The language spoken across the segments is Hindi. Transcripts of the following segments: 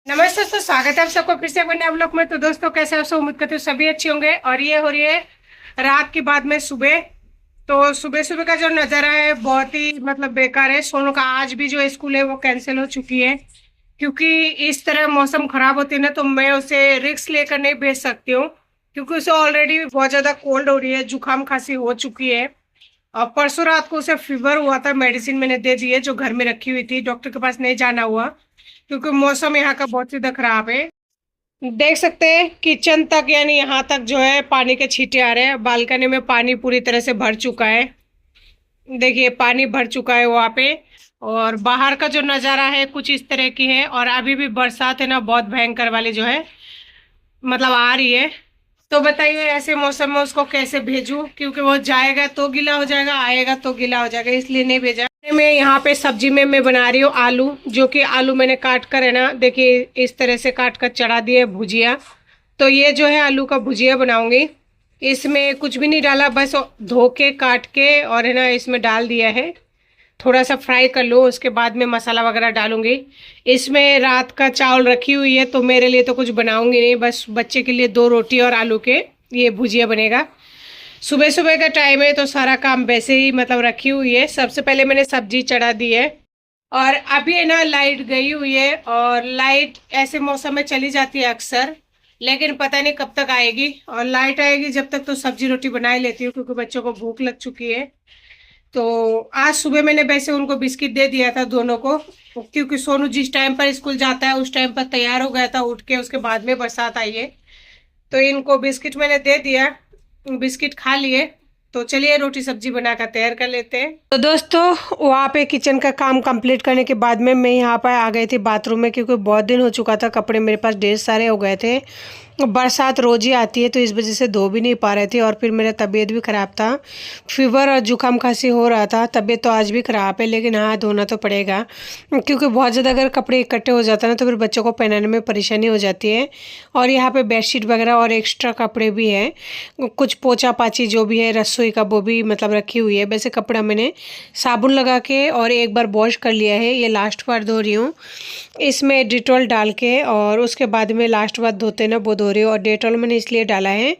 नमस्ते दोस्तों, स्वागत है आप सबको फिर से एक नए व्लॉग में। तो दोस्तों, कैसे आप सब? उम्मीद करते हो सभी अच्छे होंगे। और ये हो रही है रात की, बाद में सुबह। तो सुबह सुबह का जो नज़ारा है बहुत ही मतलब बेकार है। सोनू का आज भी जो स्कूल है वो कैंसिल हो चुकी है, क्योंकि इस तरह मौसम खराब होती है ना, तो मैं उसे रिस्क लेकर नहीं भेज सकती हूँ, क्योंकि उसे ऑलरेडी बहुत ज्यादा कोल्ड हो रही है, जुकाम खांसी हो चुकी है। और परसों रात को उसे फीवर हुआ था, मेडिसिन मैंने दे दी है जो घर में रखी हुई थी, डॉक्टर के पास नहीं जाना हुआ, क्योंकि मौसम यहाँ का बहुत ज्यादा खराब है। देख सकते हैं किचन तक, यानी यहाँ तक जो है पानी के छींटे आ रहे हैं। बालकनी में पानी पूरी तरह से भर चुका है। देखिए पानी भर चुका है वहाँ पे। और बाहर का जो नज़ारा है कुछ इस तरह की है। और अभी भी बरसात है ना, बहुत भयंकर वाली जो है मतलब आ रही है। तो बताइए ऐसे मौसम में उसको कैसे भेजूं, क्योंकि वो जाएगा तो गीला हो जाएगा, आएगा तो गीला हो जाएगा, इसलिए नहीं भेजा। मैं यहाँ पे सब्जी में मैं बना रही हूँ आलू, जो कि आलू मैंने काट कर है ना, देखिए इस तरह से काट कर चढ़ा दिए भुजिया। तो ये जो है आलू का भुजिया बनाऊंगी। इसमें कुछ भी नहीं डाला, बस धो के काट के और है ना इसमें डाल दिया है। थोड़ा सा फ्राई कर लो, उसके बाद में मसाला वगैरह डालूंगी। इसमें रात का चावल रखी हुई है, तो मेरे लिए तो कुछ बनाऊंगी नहीं, बस बच्चे के लिए 2 रोटी और आलू के ये भुजिया बनेगा। सुबह सुबह का टाइम है तो सारा काम वैसे ही मतलब रखी हुई है। सबसे पहले मैंने सब्जी चढ़ा दी है। और अभी है ना लाइट गई हुई है, और लाइट ऐसे मौसम में चली जाती है अक्सर, लेकिन पता नहीं कब तक आएगी। और लाइट आएगी जब तक तो सब्जी रोटी बना ही लेती हूँ, क्योंकि बच्चों को भूख लग चुकी है। तो आज सुबह मैंने वैसे उनको बिस्किट दे दिया था दोनों को, क्योंकि सोनू जिस टाइम पर स्कूल जाता है उस टाइम पर तैयार हो गया था उठ के, उसके बाद में बरसात आई है। तो इनको बिस्किट मैंने दे दिया, बिस्किट खा लिए। तो चलिए रोटी सब्जी बनाकर तैयार कर लेते हैं। तो दोस्तों, वहाँ पे किचन का काम कंप्लीट करने के बाद में मैं यहाँ पर आ गई थी बाथरूम में, क्योंकि बहुत दिन हो चुका था, कपड़े मेरे पास ढेर सारे हो गए थे। बरसात रोज ही आती है तो इस वजह से धो भी नहीं पा रहे थे, और फिर मेरा तबीयत भी ख़राब था, फीवर और जुकाम खांसी हो रहा था। तबीयत तो आज भी ख़राब है, लेकिन हाँ धोना तो पड़ेगा, क्योंकि बहुत ज़्यादा अगर कपड़े इकट्ठे हो जाते हैं ना तो फिर बच्चों को पहनाने में परेशानी हो जाती है। और यहाँ पे बेडशीट वगैरह और एक्स्ट्रा कपड़े भी हैं, कुछ पोछा पाची जो भी है रसोई का वो भी मतलब रखी हुई है। वैसे कपड़ा मैंने साबुन लगा के और एक बार वॉश कर लिया है, ये लास्ट बार धो रही हूँ इसमें डिटॉल डाल के, और उसके बाद में लास्ट बार धोते ना वो धो रही हूँ। और डिटॉल मैंने इसलिए डाला है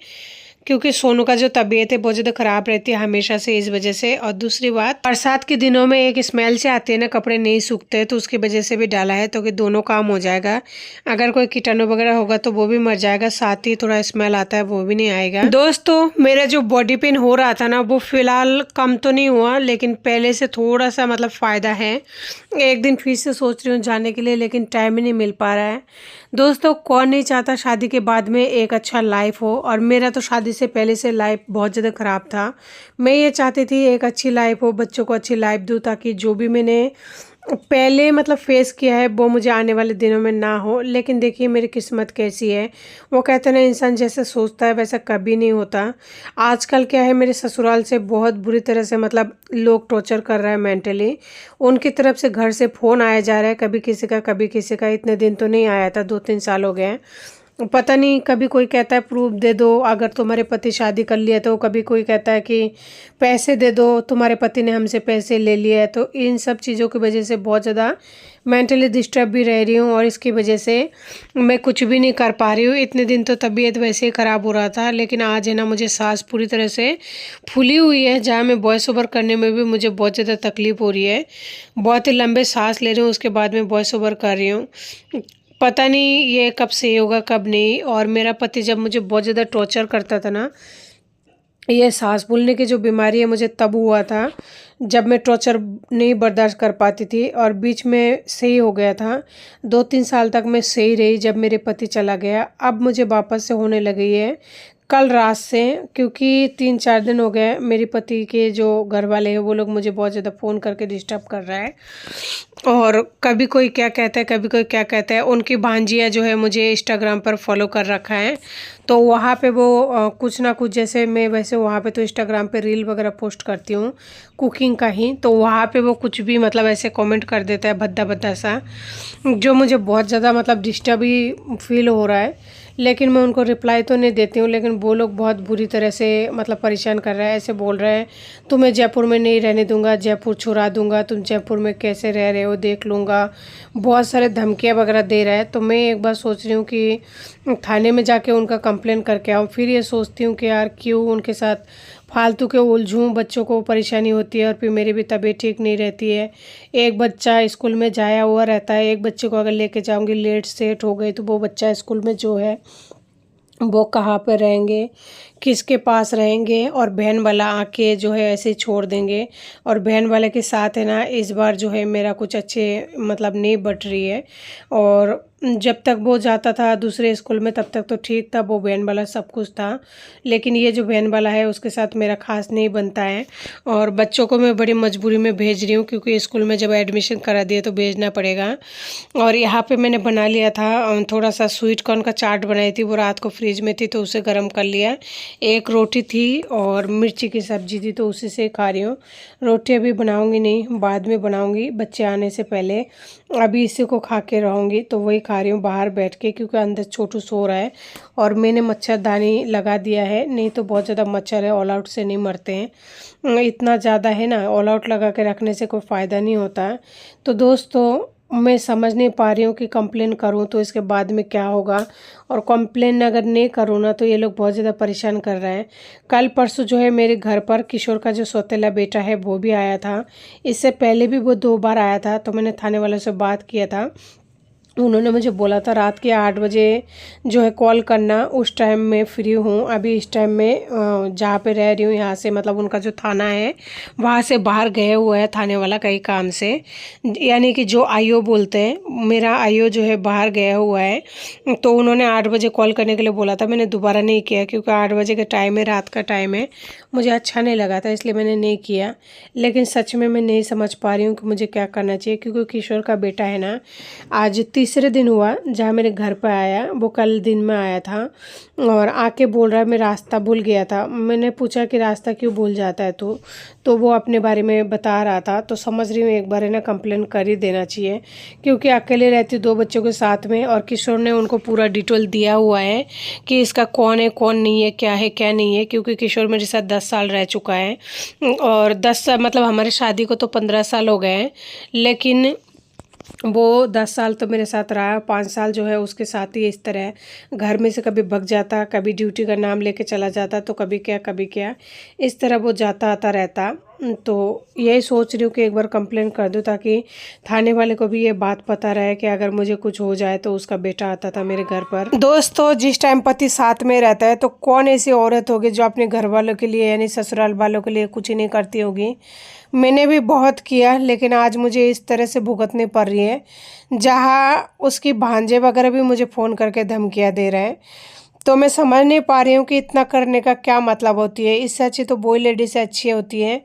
क्योंकि सोनू का जो तबीयत है बहुत ज़्यादा ख़राब रहती है हमेशा से, इस वजह से। और दूसरी बात, बरसात के दिनों में एक स्मेल से आती है ना, कपड़े नहीं सूखते, तो उसकी वजह से भी डाला है, तो कि दोनों काम हो जाएगा। अगर कोई कीटाणु वगैरह होगा तो वो भी मर जाएगा, साथ ही थोड़ा स्मेल आता है वो भी नहीं आएगा। दोस्तों, मेरा जो बॉडी पेन हो रहा था ना वो फिलहाल कम तो नहीं हुआ, लेकिन पहले से थोड़ा सा मतलब फ़ायदा है। एक दिन फिर से सोच रही हूँ जाने के लिए, लेकिन टाइम ही नहीं मिल पा रहा है। दोस्तों, कौन नहीं चाहता शादी के बाद में एक अच्छा लाइफ हो, और मेरा तो शादी से पहले से लाइफ बहुत ज़्यादा ख़राब था। मैं ये चाहती थी एक अच्छी लाइफ हो, बच्चों को अच्छी लाइफ दूँ, ताकि जो भी मैंने पहले मतलब फेस किया है वो मुझे आने वाले दिनों में ना हो। लेकिन देखिए मेरी किस्मत कैसी है। वो कहते हैं ना, इंसान जैसे सोचता है वैसा कभी नहीं होता। आजकल क्या है, मेरे ससुराल से बहुत बुरी तरह से मतलब लोग टॉर्चर कर रहा है मेंटली। उनकी तरफ से घर से फ़ोन आया जा रहा है, कभी किसी का कभी किसी का। इतने दिन तो नहीं आया था, 2-3 साल हो गए हैं। पता नहीं, कभी कोई कहता है प्रूफ दे दो अगर तुम्हारे पति शादी कर लिया, तो कभी कोई कहता है कि पैसे दे दो, तुम्हारे पति ने हमसे पैसे ले लिए है। तो इन सब चीज़ों की वजह से बहुत ज़्यादा मेंटली डिस्टर्ब भी रह रही हूँ, और इसकी वजह से मैं कुछ भी नहीं कर पा रही हूँ। इतने दिन तो तबीयत वैसे ही ख़राब हो रहा था, लेकिन आज है ना मुझे सांस पूरी तरह से फूली हुई है, जहाँ मैं वॉइस ओवर करने में भी मुझे बहुत ज़्यादा तकलीफ़ हो रही है। बहुत ही लंबे सांस ले रही हूँ, उसके बाद में वॉइस ओवर कर रही हूँ। पता नहीं ये कब सही होगा कब नहीं। और मेरा पति जब मुझे बहुत ज़्यादा टॉर्चर करता था ना, ये सांस फूलने की जो बीमारी है मुझे तब हुआ था जब मैं टॉर्चर नहीं बर्दाश्त कर पाती थी, और बीच में सही हो गया था। 2-3 साल तक मैं सही रही जब मेरे पति चला गया। अब मुझे वापस से होने लगी है कल रात से, क्योंकि 3-4 दिन हो गए मेरे पति के जो घर वाले हैं वो लोग मुझे बहुत ज़्यादा फ़ोन करके डिस्टर्ब कर रहा है। और कभी कोई क्या कहता है, कभी कोई क्या कहता है। उनकी भांजिया जो है मुझे इंस्टाग्राम पर फॉलो कर रखा है, तो वहाँ पे वो कुछ ना कुछ, जैसे मैं वैसे वहाँ पे तो इंस्टाग्राम पे रील वगैरह पोस्ट करती हूँ कुकिंग का ही, तो वहाँ पे वो कुछ भी मतलब ऐसे कमेंट कर देता है भद्दा भद्दा सा, जो मुझे बहुत ज़्यादा मतलब डिस्टर्ब ही फील हो रहा है। लेकिन मैं उनको रिप्लाई तो नहीं देती हूँ, लेकिन वो लोग बहुत बुरी तरह से मतलब परेशान कर रहे हैं। ऐसे बोल रहे हैं, तुम्हें जयपुर में नहीं रहने दूंगा, जयपुर छुड़ा दूंगा, तुम जयपुर में कैसे रह रहे हो, वो देख लूँगा, बहुत सारे धमकियाँ वगैरह दे रहा है। तो मैं एक बार सोच रही हूँ कि थाने में जाके उनका कंप्लेन करके आऊँ। फिर ये सोचती हूँ कि यार क्यों उनके साथ फालतू के उलझूँ, बच्चों को परेशानी होती है और फिर मेरी भी तबीयत ठीक नहीं रहती है। एक बच्चा स्कूल में जाया हुआ रहता है, एक बच्चे को अगर लेके जाऊँगी लेट सेट हो गई तो वो बच्चा स्कूल में जो है वो कहाँ पर रहेंगे, किसके पास रहेंगे, और बहन वाला आके जो है ऐसे छोड़ देंगे। और बहन वाले के साथ है ना इस बार जो है मेरा कुछ अच्छे मतलब नहीं बट रही है। और जब तक वो जाता था दूसरे स्कूल में तब तक तो ठीक था, वो बहन वाला सब कुछ था, लेकिन ये जो बहन वाला है उसके साथ मेरा खास नहीं बनता है। और बच्चों को मैं बड़ी मजबूरी में भेज रही हूँ क्योंकि स्कूल में जब एडमिशन करा दिया तो भेजना पड़ेगा। और यहाँ पे मैंने बना लिया था थोड़ा सा स्वीट कॉर्न का चाट बनाई थी, वो रात को फ्रिज में थी तो उसे गर्म कर लिया। एक रोटी थी और मिर्ची की सब्जी थी तो उसी से खा रही हूँ। रोटी अभी बनाऊंगी नहीं, बाद में बनाऊंगी बच्चे आने से पहले। अभी इसी को खा के रहूँगी तो वही खा रही हूँ बाहर बैठ के, क्योंकि अंदर छोटू सो रहा है। और मैंने मच्छरदानी लगा दिया है, नहीं तो बहुत ज़्यादा मच्छर है, ऑल आउट से नहीं मरते हैं। इतना ज़्यादा है ना, ऑल आउट लगा के रखने से कोई फ़ायदा नहीं होता है। तो दोस्तों मैं समझ नहीं पा रही हूँ कि कंप्लेन करूँ तो इसके बाद में क्या होगा, और कंप्लेन अगर नहीं करूँ ना तो ये लोग बहुत ज़्यादा परेशान कर रहे हैं। कल परसों जो है मेरे घर पर किशोर का जो सौतेला बेटा है वो भी आया था, इससे पहले भी वो 2 बार आया था। तो मैंने थाने वालों से बात किया था, उन्होंने मुझे बोला था रात के 8 बजे जो है कॉल करना, उस टाइम मैं फ्री हूँ। अभी इस टाइम में जहाँ पे रह रही हूँ यहाँ से मतलब उनका जो थाना है वहाँ से बाहर गए हुए है थाने वाला कई काम से, यानी कि जो आईओ बोलते हैं, मेरा आईओ जो है बाहर गया हुआ है। तो उन्होंने 8 बजे कॉल करने के लिए बोला था, मैंने दोबारा नहीं किया क्योंकि 8 बजे का टाइम है, रात का टाइम है, मुझे अच्छा नहीं लगा था इसलिए मैंने नहीं किया। लेकिन सच में मैं नहीं समझ पा रही हूँ कि मुझे क्या करना चाहिए, क्योंकि किशोर का बेटा है ना, आज तीसरे दिन हुआ जहाँ मेरे घर पर आया, वो कल दिन में आया था और आके बोल रहा है मैं रास्ता भूल गया था। मैंने पूछा कि रास्ता क्यों भूल जाता है तो वो अपने बारे में बता रहा था। तो समझ रही हूँ एक बार है ना कंप्लेन कर ही देना चाहिए, क्योंकि अकेले रहती 2 बच्चों के साथ में, और किशोर ने उनको पूरा डिटेल दिया हुआ है कि इसका कौन है कौन नहीं है क्या नहीं है, क्योंकि किशोर मेरे साथ 10 साल रह चुका है। और 10 साल मतलब हमारे शादी को तो 15 साल हो गए हैं, लेकिन वो 10 साल तो मेरे साथ रहा, 5 साल जो है उसके साथ ही इस तरह घर में से कभी भग जाता, कभी ड्यूटी का नाम लेके चला जाता, तो कभी क्या इस तरह वो जाता आता रहता। तो यही सोच रही हूँ कि एक बार कंप्लेन कर दूँ ताकि थाने वाले को भी ये बात पता रहे कि अगर मुझे कुछ हो जाए तो उसका बेटा आता था मेरे घर पर। दोस्तों जिस टाइम पति साथ में रहता है तो कौन ऐसी औरत होगी जो अपने घर वालों के लिए यानी ससुराल वालों के लिए कुछ ही नहीं करती होगी। मैंने भी बहुत किया, लेकिन आज मुझे इस तरह से भुगतनी पड़ रही है, जहाँ उसकी भांजे वगैरह भी मुझे फ़ोन करके धमकियाँ दे रहे हैं। तो मैं समझ नहीं पा रही हूँ कि इतना करने का क्या मतलब होती है। इससे अच्छी तो वही लेडीज़ अच्छी होती हैं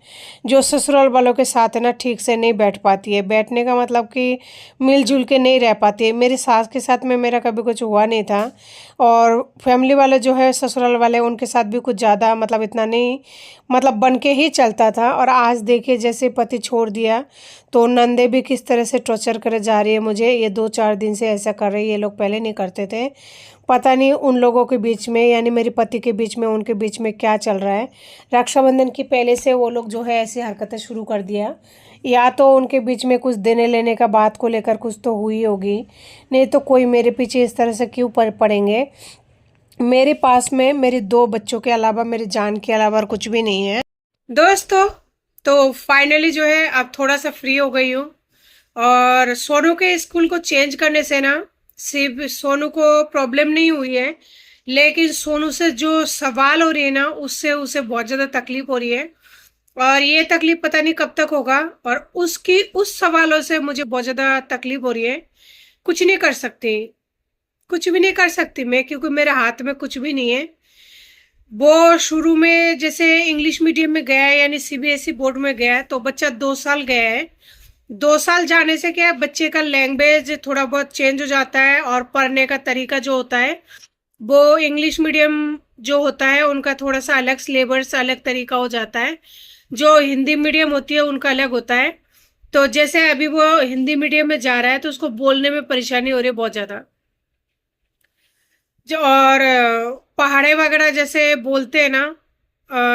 जो ससुराल वालों के साथ है ना ठीक से नहीं बैठ पाती है। बैठने का मतलब कि मिलजुल के नहीं रह पाती है। मेरी सास के साथ में मेरा कभी कुछ हुआ नहीं था, और फैमिली वाले जो है ससुराल वाले उनके साथ भी कुछ ज़्यादा मतलब इतना नहीं मतलब बन के ही चलता था। और आज देखिए जैसे पति छोड़ दिया तो नंदे भी किस तरह से टॉर्चर करे जा रही है मुझे, ये 2-4 दिन से ऐसा कर रही है। ये लोग पहले नहीं करते थे, पता नहीं उन लोगों के बीच में यानी मेरे पति के बीच में उनके बीच में क्या चल रहा है। रक्षाबंधन की पहले से वो लोग जो है ऐसी हरकतें शुरू कर दिया, या तो उनके बीच में कुछ देने लेने का बात को लेकर कुछ तो हुई होगी, नहीं तो कोई मेरे पीछे इस तरह से क्यों पड़ेंगे। मेरे पास में मेरे 2 बच्चों के अलावा मेरी जान के अलावा और कुछ भी नहीं है। दोस्तों तो फाइनली जो है अब थोड़ा सा फ्री हो गई हूँ, और सोनू के स्कूल को चेंज करने से ना सिर्फ सोनू को प्रॉब्लम नहीं हुई है, लेकिन सोनू से जो सवाल हो रही है ना उससे उसे बहुत ज़्यादा तकलीफ हो रही है, और ये तकलीफ पता नहीं कब तक होगा। और उसकी उस सवालों से मुझे बहुत ज़्यादा तकलीफ हो रही है। कुछ नहीं कर सकती, कुछ भी नहीं कर सकती मैं, क्योंकि मेरे हाथ में कुछ भी नहीं है। वो शुरू में जैसे इंग्लिश मीडियम में गया है यानी सीबीएसई बोर्ड में गया है तो बच्चा 2 साल गया है। 2 साल जाने से क्या है, बच्चे का लैंग्वेज थोड़ा बहुत चेंज हो जाता है, और पढ़ने का तरीका जो होता है वो इंग्लिश मीडियम जो होता है उनका थोड़ा सा अलग सिलेबस अलग तरीका हो जाता है, जो हिंदी मीडियम होती है उनका अलग होता है। तो जैसे अभी वो हिंदी मीडियम में जा रहा है तो उसको बोलने में परेशानी हो रही है बहुत ज़्यादा। जो और पहाड़े वगैरह जैसे बोलते हैं ना,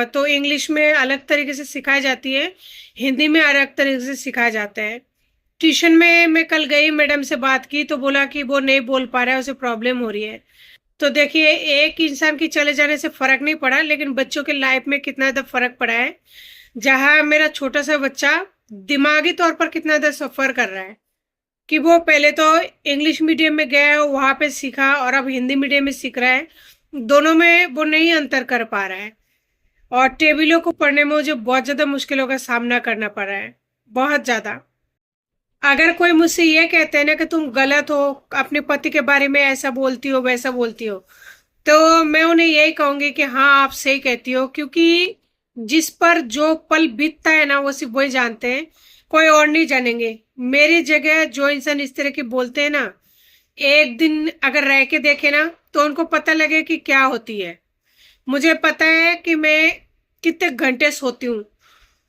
तो इंग्लिश में अलग तरीके से सिखाई जाती है, हिंदी में अलग तरीके से सिखाया जाता है। ट्यूशन में मैं कल गई, मैडम से बात की तो बोला कि वो नहीं बोल पा रहा है, उसे प्रॉब्लम हो रही है। तो देखिए, एक इंसान की चले जाने से फर्क नहीं पड़ा, लेकिन बच्चों के लाइफ में कितना ज़्यादा फर्क पड़ा है। जहाँ मेरा छोटा सा बच्चा दिमागी तौर पर कितना ज़्यादा सफ़र कर रहा है कि वो पहले तो इंग्लिश मीडियम में गया, वहाँ पे सीखा, और अब हिंदी मीडियम में सीख रहा है। दोनों में वो नहीं अंतर कर पा रहा है, और टेबलों को पढ़ने में मुझे बहुत ज़्यादा मुश्किलों का सामना करना पड़ रहा है, बहुत ज़्यादा। अगर कोई मुझसे ये कहते हैं ना कि तुम गलत हो, अपने पति के बारे में ऐसा बोलती हो वैसा बोलती हो, तो मैं उन्हें यही कहूंगी कि हाँ, आप सही कहती हो, क्योंकि जिस पर जो पल बीतता है ना, वो सिर्फ वही जानते हैं, कोई और नहीं जानेंगे। मेरी जगह जो इंसान इस तरह के बोलते हैं ना, एक दिन अगर रह के देखे ना, तो उनको पता लगे कि क्या होती है। मुझे पता है कि मैं कितने घंटे सोती हूँ,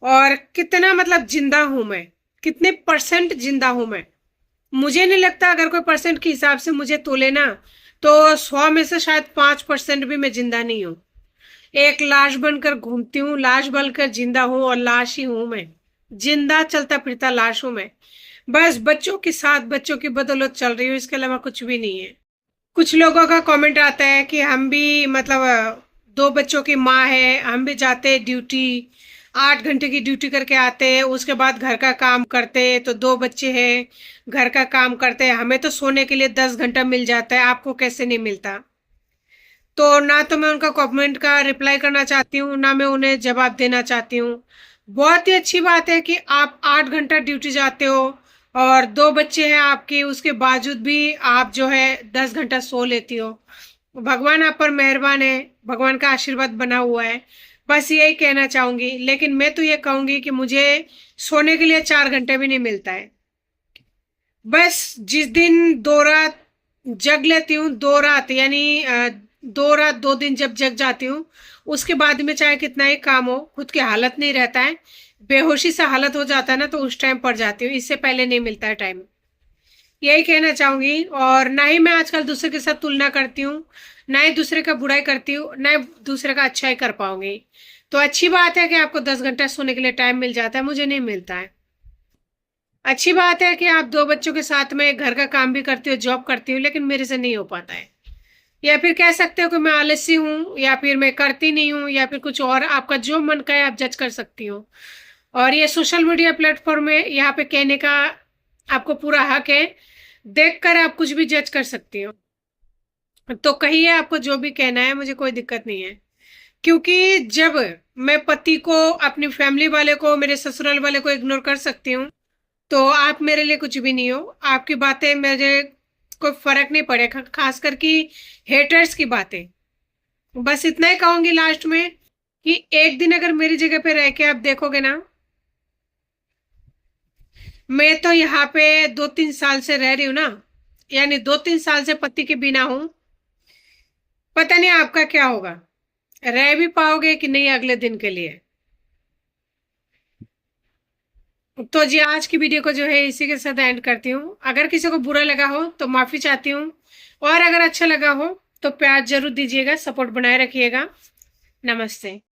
और कितना मतलब जिंदा हूं मैं, कितने परसेंट जिंदा हूं मैं। मुझे नहीं लगता, अगर कोई परसेंट के हिसाब से मुझे तोले ना, तो 100 में से शायद 5% भी मैं जिंदा नहीं हूँ। एक लाश बनकर घूमती हूँ, लाश बनकर जिंदा हूँ, और लाश ही हूं मैं। जिंदा चलता फिरता लाश हूं मैं। बस बच्चों के साथ, बच्चों की बदौलत चल रही हूँ, इसके अलावा कुछ भी नहीं है। कुछ लोगों का कमेंट आता है कि हम भी मतलब 2 बच्चों की माँ है, हम भी जाते ड्यूटी, 8 घंटे की ड्यूटी करके आते हैं, उसके बाद घर का काम करते, तो 2 बच्चे हैं, घर का काम करते हैं, हमें तो सोने के लिए 10 घंटा मिल जाता है, आपको कैसे नहीं मिलता? तो ना तो मैं उनका कमेंट का रिप्लाई करना चाहती हूँ, ना मैं उन्हें जवाब देना चाहती हूँ। बहुत ही अच्छी बात है कि आप 8 घंटा ड्यूटी जाते हो, और 2 बच्चे हैं आपके, उसके बावजूद भी आप जो है 10 घंटा सो लेती हो। भगवान आप पर मेहरबान है, भगवान का आशीर्वाद बना हुआ है। बस यही कहना चाहूंगी। लेकिन मैं तो ये कहूंगी कि मुझे सोने के लिए 4 घंटे भी नहीं मिलता है। बस जिस दिन 2 रात जग लेती हूँ, 2 रात यानी 2 रात 2 दिन जब जग जाती हूँ, उसके बाद में चाहे कितना ही काम हो, खुद की हालत नहीं रहता है, बेहोशी सा हालत हो जाता है ना, तो उस टाइम पड़ जाती हूँ, इससे पहले नहीं मिलता है टाइम। यही कहना चाहूंगी। और ना ही मैं आजकल दूसरे के साथ तुलना करती हूँ, ना ही दूसरे का बुराई करती हूँ, ना ही दूसरे का अच्छा ही कर पाऊंगी। तो अच्छी बात है कि आपको 10 घंटा सोने के लिए टाइम मिल जाता है, मुझे नहीं मिलता है। अच्छी बात है कि आप 2 बच्चों के साथ में घर का काम भी करती हो, जॉब करती हो, लेकिन मेरे से नहीं हो पाता है। या फिर कह सकते हो कि मैं आलसी हूँ, या फिर मैं करती नहीं हूँ, या फिर कुछ और, आपका जो मन का है आप जज कर सकती हो। और ये सोशल मीडिया प्लेटफॉर्म है, यहाँ पे कहने का आपको पूरा हक है। देखकर आप कुछ भी जज कर सकती हो। तो कहिए, आपको जो भी कहना है, मुझे कोई दिक्कत नहीं है। क्योंकि जब मैं पति को, अपनी फैमिली वाले को, मेरे ससुराल वाले को इग्नोर कर सकती हूँ, तो आप मेरे लिए कुछ भी नहीं हो। आपकी बातें मेरे कोई फर्क नहीं पड़ेगा, खास करके हेटर्स की बातें। बस इतना ही कहूंगी लास्ट में कि एक दिन अगर मेरी जगह पे रह के आप देखोगे ना, मैं तो यहाँ पे 2-3 साल से रह रही हूँ ना, यानी 2-3 साल से पति के बिना हूँ। पता नहीं आपका क्या होगा, रह भी पाओगे कि नहीं अगले दिन के लिए। तो जी, आज की वीडियो को जो है इसी के साथ एंड करती हूँ। अगर किसी को बुरा लगा हो तो माफी चाहती हूँ, और अगर अच्छा लगा हो तो प्यार जरूर दीजिएगा, सपोर्ट बनाए रखिएगा। नमस्ते।